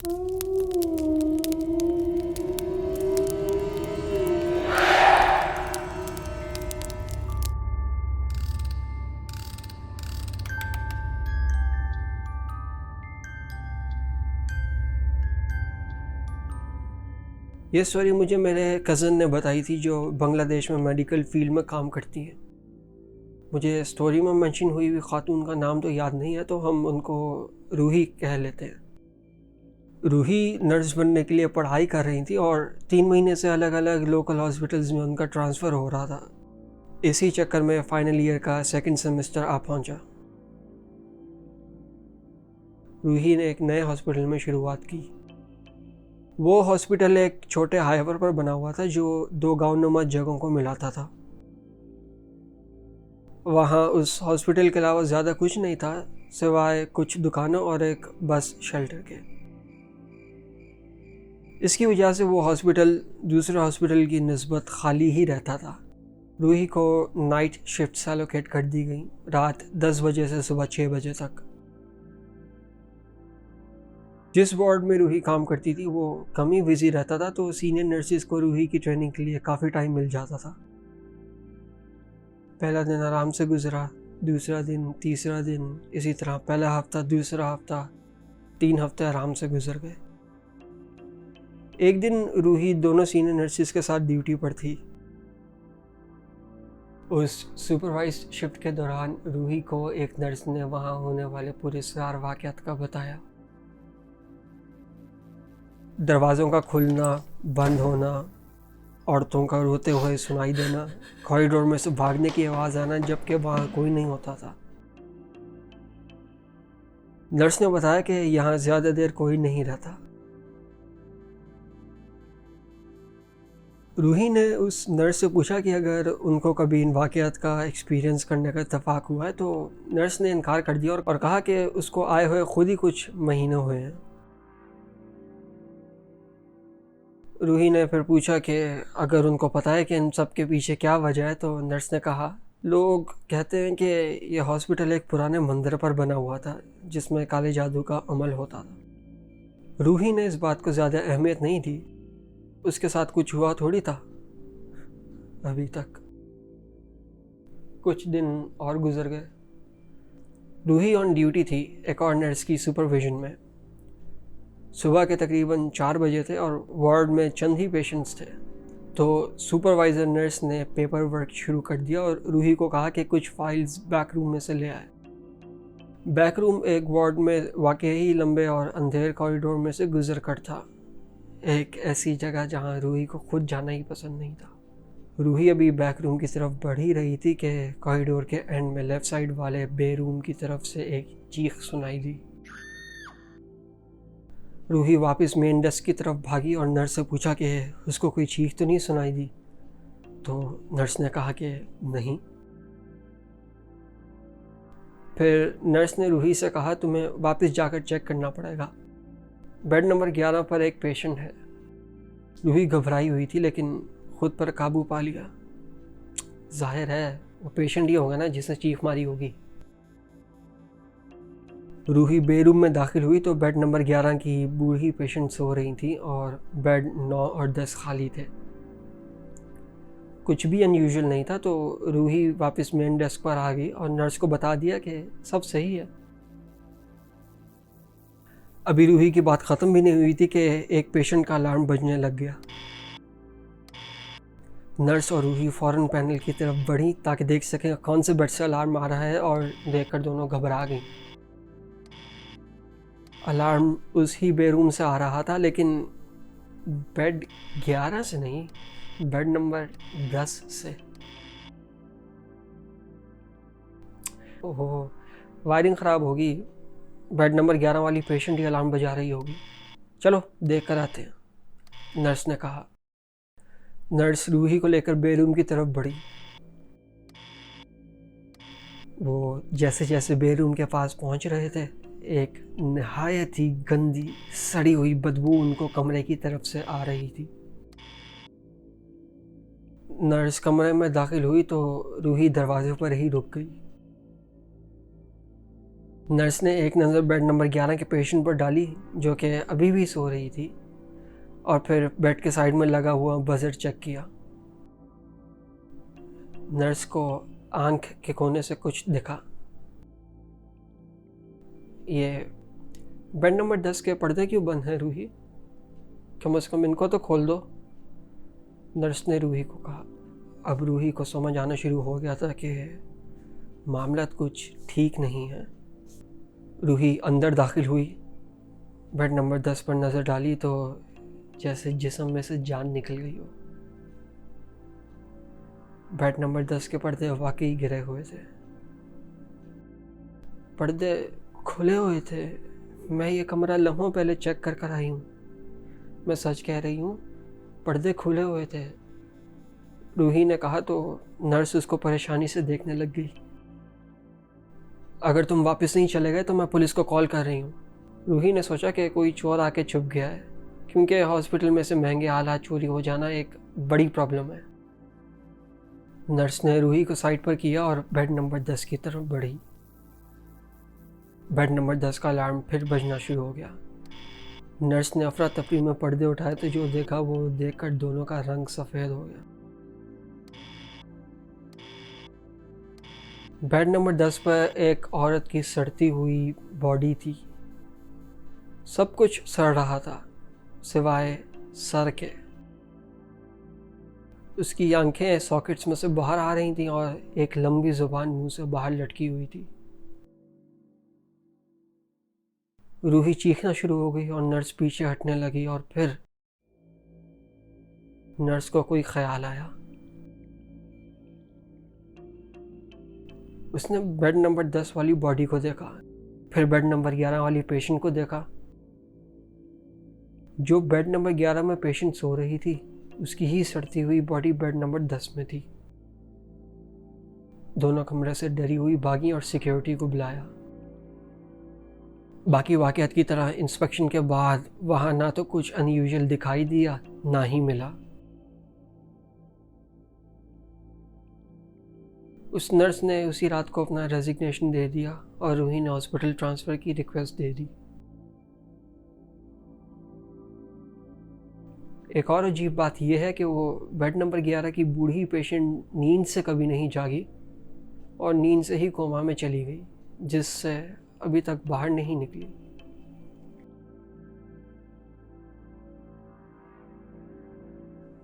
ये स्टोरी मुझे मेरे कज़न ने बताई थी जो बांग्लादेश में मेडिकल फील्ड में काम करती है। मुझे स्टोरी में मेंशन हुई हुई खातून का नाम तो याद नहीं है, तो हम उनको रूही कह लेते हैं। रूही नर्स बनने के लिए पढ़ाई कर रही थी और 3 महीने से अलग अलग लोकल हॉस्पिटल्स में उनका ट्रांसफ़र हो रहा था। इसी चक्कर में फाइनल ईयर का सेकंड सेमेस्टर आ पहुंचा। रूही ने एक नए हॉस्पिटल में शुरुआत की। वो हॉस्पिटल एक छोटे हाईवे पर बना हुआ था जो 2 गाँव-नुमा जगहों को मिलाता था। वहाँ उस हॉस्पिटल के अलावा ज़्यादा कुछ नहीं था सिवाय कुछ दुकानों और एक बस शेल्टर के। इसकी वजह से वो हॉस्पिटल दूसरे हॉस्पिटल की निस्बत खाली ही रहता था। रूही को नाइट शिफ्ट एलोकेट कर दी गई, रात 10 बजे से सुबह 6 बजे तक। जिस वार्ड में रूही काम करती थी वो कम ही बिजी रहता था, तो सीनियर नर्सिस को रूही की ट्रेनिंग के लिए काफ़ी टाइम मिल जाता था। पहला दिन आराम से गुजरा, दूसरा दिन, तीसरा दिन, इसी तरह पहला हफ्ता, दूसरा हफ्ता, 3 हफ्ते आराम से गुजर गए। एक दिन रूही दोनों सीनियर नर्सिस के साथ ड्यूटी पर थी। उस सुपरवाइज्ड शिफ्ट के दौरान रूही को एक नर्स ने वहाँ होने वाले पूरे सारे वाक़यात का बताया। दरवाज़ों का खुलना, बंद होना, औरतों का रोते हुए सुनाई देना, कॉरिडोर में से भागने की आवाज़ आना जबकि वहाँ कोई नहीं होता था। नर्स ने बताया कि यहाँ ज़्यादा देर कोई नहीं रहता। रूही ने उस नर्स से पूछा कि अगर उनको कभी इन वाक़यात का एक्सपीरियंस करने का इत्तेफाक हुआ है, तो नर्स ने इनकार कर दिया और कहा कि उसको आए हुए खुद ही कुछ महीने हुए हैं। रूही ने फिर पूछा कि अगर उनको पता है कि इन सब के पीछे क्या वजह है, तो नर्स ने कहा, लोग कहते हैं कि यह हॉस्पिटल एक पुराने मंदिर पर बना हुआ था जिसमें काले जादू का अमल होता था। रूही ने इस बात को ज़्यादा अहमियत नहीं दी, उसके साथ कुछ हुआ थोड़ी था अभी तक। कुछ दिन और गुजर गए। रूही ऑन ड्यूटी थी एक और नर्स की सुपरविजन में। सुबह के तकरीबन 4 बजे थे और वार्ड में चंद ही पेशेंट्स थे, तो सुपरवाइज़र नर्स ने पेपर वर्क शुरू कर दिया और रूही को कहा कि कुछ फाइल्स बैक रूम में से ले आए। बैक रूम एक वार्ड में वाकई ही लंबे और अंधेर कॉरिडोर में से गुजर कर था, एक ऐसी जगह जहां रूही को खुद जाना ही पसंद नहीं था। रूही अभी बैक रूम की तरफ बढ़ ही रही थी कि कॉरिडोर के एंड में लेफ़्ट साइड वाले बे रूम की तरफ से एक चीख सुनाई दी। रूही वापस मेन डेस्क की तरफ भागी और नर्स से पूछा कि उसको कोई चीख तो नहीं सुनाई दी, तो नर्स ने कहा कि नहीं। फिर नर्स ने रूही से कहा, तुम्हें वापस जाकर चेक करना पड़ेगा, बेड नंबर 11 पर एक पेशेंट है। रूही घबराई हुई थी लेकिन खुद पर काबू पा लिया। जाहिर है वो पेशेंट ही होगा ना जिसने चीख मारी होगी। रूही बेडरूम में दाखिल हुई तो बेड नंबर 11 की बूढ़ी पेशेंट सो रही थी और बेड 9 और 10 खाली थे। कुछ भी अनयूजुअल नहीं था, तो रूही वापस मेन डेस्क पर आ गई और नर्स को बता दिया कि सब सही है। अभी रूही की बात ख़त्म भी नहीं हुई थी कि एक पेशेंट का अलार्म बजने लग गया। नर्स और रूही फ़ौरन पैनल की तरफ बढ़ी ताकि देख सकें कौन से बेड से अलार्म आ रहा है, और देखकर दोनों घबरा गईं। अलार्म उस ही बेडरूम से आ रहा था, लेकिन बेड 11 से नहीं, बेड नंबर 10 से। ओहो, वायरिंग ख़राब होगी, बेड नंबर 11 वाली पेशेंट ही अलार्म बजा रही होगी। चलो देख कर आते हैं, नर्स ने कहा। नर्स रूही को लेकर बेडरूम की तरफ बढ़ी। वो जैसे जैसे बेडरूम के पास पहुंच रहे थे, एक नहायत ही गंदी सड़ी हुई बदबू उनको कमरे की तरफ से आ रही थी। नर्स कमरे में दाखिल हुई तो रूही दरवाजे पर ही रुक गई। नर्स ने एक नज़र बेड नंबर 11 के पेशेंट पर डाली जो कि अभी भी सो रही थी, और फिर बेड के साइड में लगा हुआ बजर चेक किया। नर्स को आंख के कोने से कुछ दिखा। ये बेड नंबर 10 के पर्दे क्यों बंद हैं रूही? कम से कम इनको तो खोल दो, नर्स ने रूही को कहा। अब रूही को समझ आना शुरू हो गया था कि मामला कुछ ठीक नहीं है। रूही अंदर दाखिल हुई, बेड नंबर 10 पर नज़र डाली तो जैसे जिस्म में से जान निकल गई हो। बेड नंबर 10 के पर्दे वाकई गिरे हुए थे, पर्दे खुले हुए थे। मैं ये कमरा लम्हों पहले चेक कर कर आई हूँ, मैं सच कह रही हूँ, पर्दे खुले हुए थे, रूही ने कहा तो नर्स उसको परेशानी से देखने लग गई। अगर तुम वापस नहीं चले गए तो मैं पुलिस को कॉल कर रही हूँ। रूही ने सोचा कि कोई चोर आके छुप गया है, क्योंकि हॉस्पिटल में से महंगे आलात चोरी हो जाना एक बड़ी प्रॉब्लम है। नर्स ने रूही को साइड पर किया और बेड नंबर 10 की तरफ बढ़ी। बेड नंबर 10 का अलार्म फिर बजना शुरू हो गया। नर्स ने अफरा तफरी में पर्दे उठाए तो जो देखा वो देखकर दोनों का रंग सफ़ेद हो गया। बेड नंबर 10 पर एक औरत की सड़ती हुई बॉडी थी। सब कुछ सड़ रहा था सिवाय सर के। उसकी आंखें सॉकेट्स में से बाहर आ रही थीं और एक लंबी जुबान मुंह से बाहर लटकी हुई थी। रूही चीखना शुरू हो गई और नर्स पीछे हटने लगी, और फिर नर्स को कोई ख्याल आया। उसने बेड नंबर 10 वाली बॉडी को देखा, फिर बेड नंबर 11 वाली पेशेंट को देखा। जो बेड नंबर 11 में पेशेंट सो रही थी उसकी ही सड़ती हुई बॉडी बेड नंबर 10 में थी। दोनों कमरे से डरी हुई भागी और सिक्योरिटी को बुलाया। बाकी वाक़यात की तरह इंस्पेक्शन के बाद वहाँ ना तो कुछ अनयूजुअल दिखाई दिया ना ही मिला। उस नर्स ने उसी रात को अपना रेजिग्नेशन दे दिया और रूही ने हॉस्पिटल ट्रांसफ़र की रिक्वेस्ट दे दी। एक और अजीब बात यह है कि वो बेड नंबर 11 की बूढ़ी पेशेंट नींद से कभी नहीं जागी और नींद से ही कोमा में चली गई, जिससे अभी तक बाहर नहीं निकली।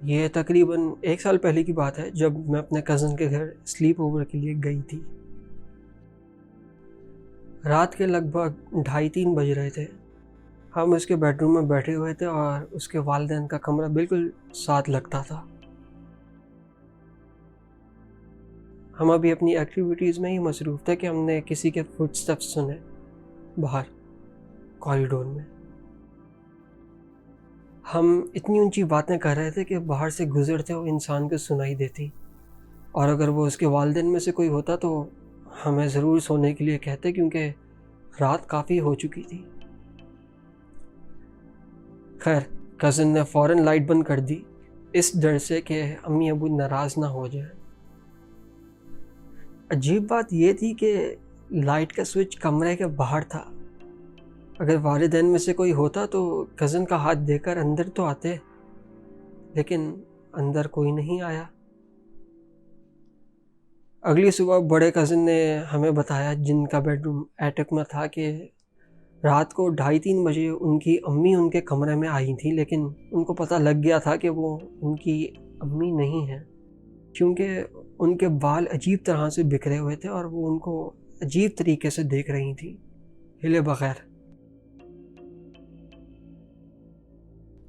ये तकरीबन 1 साल पहले की बात है, जब मैं अपने कज़न के घर स्लीप ओवर के लिए गई थी। रात के लगभग 2:30-3 बज रहे थे। हम उसके बेडरूम में बैठे हुए थे और उसके वालिदैन का कमरा बिल्कुल साथ लगता था। हम अभी अपनी एक्टिविटीज़ में ही मसरूफ़ थे कि हमने किसी के फुटस्टेप्स सुने बाहर कॉरिडोर में। हम इतनी ऊंची बातें कर रहे थे कि बाहर से गुजरते हुए इंसान को सुनाई देती, और अगर वो उसके वालिदैन में से कोई होता तो हमें ज़रूर सोने के लिए कहते, क्योंकि रात काफ़ी हो चुकी थी। खैर, कज़न ने फ़ौरन लाइट बंद कर दी, इस डर से कि अम्मी अबू नाराज़ ना हो जाए। अजीब बात यह थी कि लाइट का स्विच कमरे के बाहर था। अगर वालिदैन में से कोई होता तो कज़न का हाथ देकर अंदर तो आते, लेकिन अंदर कोई नहीं आया। अगली सुबह बड़े कज़न ने हमें बताया, जिनका बेडरूम एटक में था, कि रात को 2:30-3 बजे उनकी अम्मी उनके कमरे में आई थी, लेकिन उनको पता लग गया था कि वो उनकी अम्मी नहीं हैं, क्योंकि उनके बाल अजीब तरह से बिखरे हुए थे और वो उनको अजीब तरीके से देख रही थी, हिले बगैर।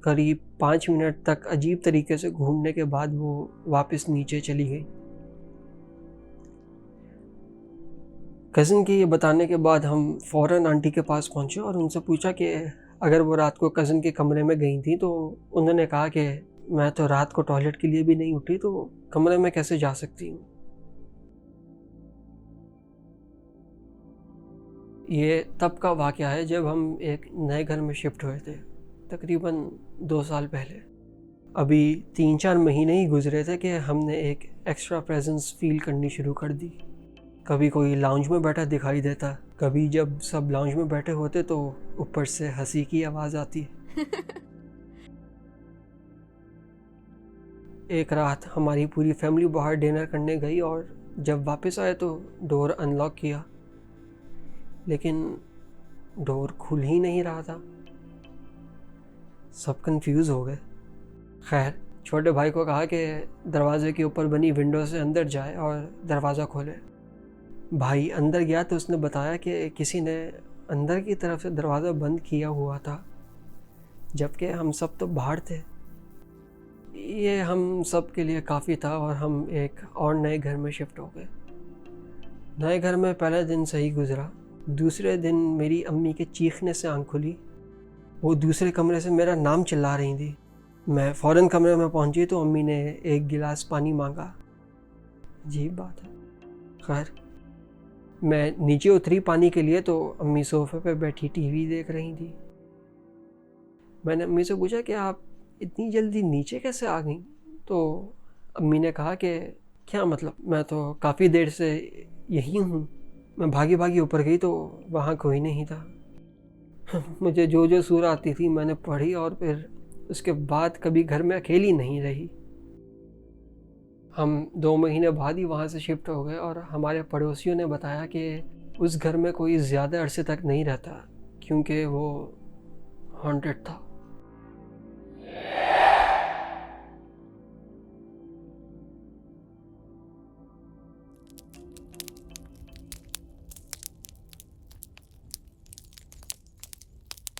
करीब 5 मिनट तक अजीब तरीके से घूमने के बाद वो वापस नीचे चली गई। कज़न के ये बताने के बाद हम फ़ौरन आंटी के पास पहुँचे और उनसे पूछा कि अगर वो रात को कज़न के कमरे में गई थी, तो उन्होंने कहा कि मैं तो रात को टॉयलेट के लिए भी नहीं उठी, तो कमरे में कैसे जा सकती हूँ। ये तब का वाक़या है जब हम एक नए घर में शिफ्ट हुए थे, तकरीबन 2 साल पहले। अभी 3-4 महीने ही गुजरे थे कि हमने एक एक्स्ट्रा प्रेजेंस फील करनी शुरू कर दी। कभी कोई लाउंज में बैठा दिखाई देता, कभी जब सब लाउंज में बैठे होते तो ऊपर से हंसी की आवाज़ आती। एक रात हमारी पूरी फैमिली बाहर डिनर करने गई और जब वापस आए तो डोर अनलॉक किया, लेकिन डोर खुल ही नहीं रहा था। सब कंफ्यूज हो गए। खैर, छोटे भाई को कहा कि दरवाजे के ऊपर बनी विंडो से अंदर जाए और दरवाज़ा खोले। भाई अंदर गया तो उसने बताया कि किसी ने अंदर की तरफ से दरवाज़ा बंद किया हुआ था, जबकि हम सब तो बाहर थे। ये हम सब के लिए काफ़ी था और हम एक और नए घर में शिफ्ट हो गए। नए घर में पहला दिन सही गुजरा। दूसरे दिन मेरी अम्मी के चीखने से आंख खुली। वो दूसरे कमरे से मेरा नाम चिल्ला रही थी। मैं फ़ौरन कमरे में पहुंची तो अम्मी ने एक गिलास पानी मांगा। अजीब बात है। खैर, मैं नीचे उतरी पानी के लिए तो अम्मी सोफे पे बैठी टीवी देख रही थी। मैंने अम्मी से पूछा कि आप इतनी जल्दी नीचे कैसे आ गई? तो अम्मी ने कहा कि क्या मतलब, मैं तो काफ़ी देर से यही हूँ। मैं भागी भागी ऊपर गई तो वहाँ कोई नहीं था। मुझे जो जो सूरत आती थी मैंने पढ़ी और फिर उसके बाद कभी घर में अकेली नहीं रही। हम 2 महीने बाद ही वहाँ से शिफ्ट हो गए और हमारे पड़ोसियों ने बताया कि उस घर में कोई ज़्यादा अरसे तक नहीं रहता क्योंकि वो हॉन्टेड था।